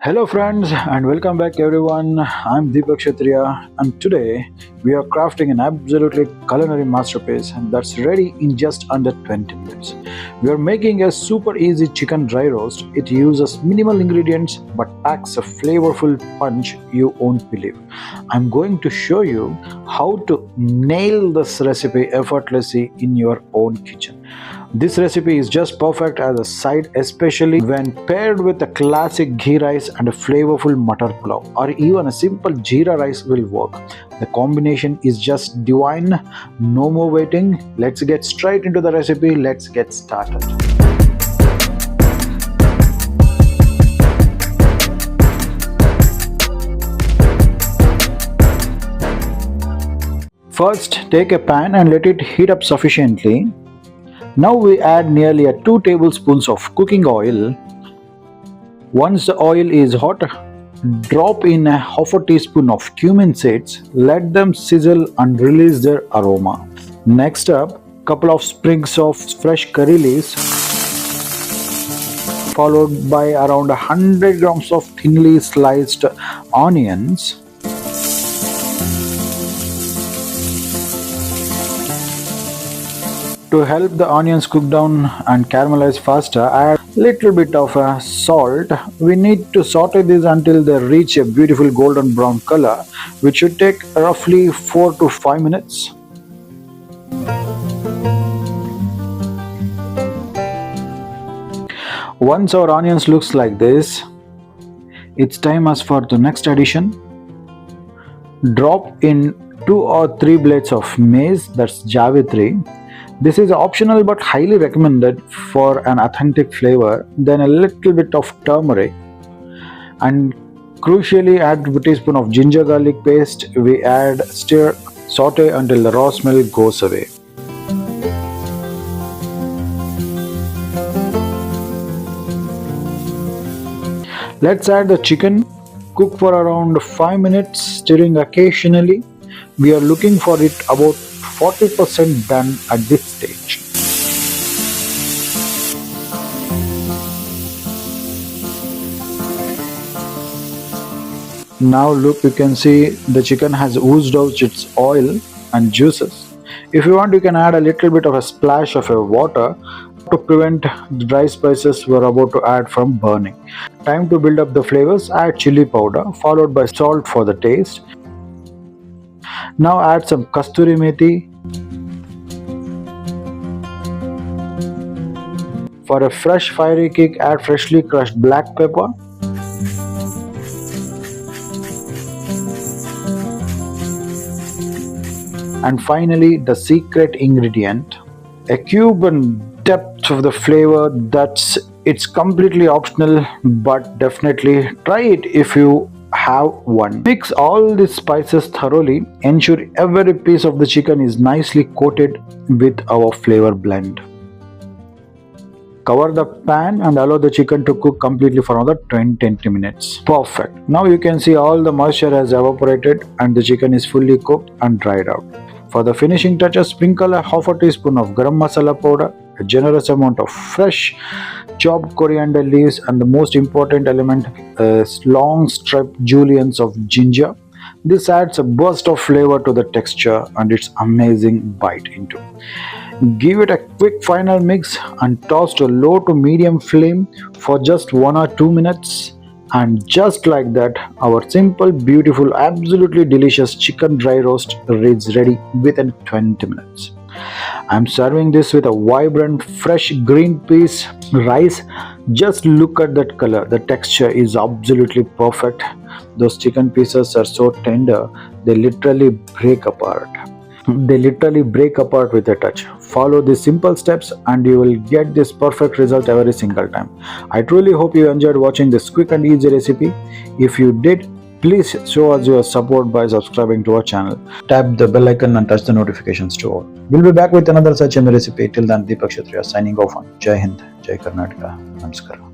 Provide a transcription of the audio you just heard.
Hello friends and welcome back everyone. I'm Deepak Kshatriya and today we are crafting an absolutely culinary masterpiece that's ready in just under 20 minutes. We are making a super easy chicken dry roast. It uses minimal ingredients but packs a flavorful punch you won't believe. I'm going to show you how to nail this recipe effortlessly in your own kitchen. This recipe is just perfect as a side, especially when paired with a classic ghee rice and a flavorful matar pulao, or even a simple jeera rice will work. The combination is just divine. No more waiting. Let's get straight into the recipe. Let's get started. First, take a pan and let it heat up sufficiently. Now we add nearly 2 tablespoons of cooking oil. Once the oil is hot, drop in half a teaspoon of cumin seeds. Let them sizzle and release their aroma. Next up, couple of sprigs of fresh curry leaves, followed by around 100 grams of thinly sliced onions. To help the onions cook down and caramelize faster, add a little bit of salt. We need to saute these until they reach a beautiful golden brown color, which should take roughly 4 to 5 minutes. Once our onions looks like this, it's time as for the next addition. Drop in 2 or 3 blades of mace, that's javitri. This is optional but highly recommended for an authentic flavor. Then a little bit of turmeric, and crucially add a teaspoon of ginger garlic paste. We add, stir, saute until the raw smell goes away. Let's add the chicken. Cook for around 5 minutes, stirring occasionally. We are looking for it about 40% done at this stage. Now look, you can see the chicken has oozed out its oil and juices. If you want, you can add a little bit of a splash of water to prevent the dry spices we are about to add from burning. Time to build up the flavors. Add chilli powder followed by salt for the taste. Now add some kasturi methi. For a fresh fiery kick, add freshly crushed black pepper. And finally, the secret ingredient, a cube and depth of the flavor. It's completely optional, but definitely try it if you have one. Mix all these spices thoroughly. Ensure every piece of the chicken is nicely coated with our flavor blend. Cover the pan and allow the chicken to cook completely for another 20 minutes. Perfect. Now you can see all the moisture has evaporated and the chicken is fully cooked and dried out. For the finishing touches, sprinkle a half a teaspoon of garam masala powder, a generous amount of fresh chopped coriander leaves, and the most important element is long striped juliennes of ginger. This adds a burst of flavor to the texture and its amazing bite into. Give it a quick final mix and toss to low to medium flame for just 1 or 2 minutes. And just like that, our simple, beautiful, absolutely delicious chicken dry roast is ready within 20 minutes. I'm serving this with a vibrant, fresh green peas rice. Just look at that color. The texture is absolutely perfect. Those chicken pieces are so tender, they literally break apart. With a touch. Follow these simple steps and you will get this perfect result every single time. I truly hope you enjoyed watching this quick and easy recipe. If you did, please show us your support by subscribing to our channel. Tap the bell icon and touch the notifications to all. We'll be back with another such recipe. Till then, Deepak Kshatriya signing off on Jai Hind, Jai Karnataka. Namaskar.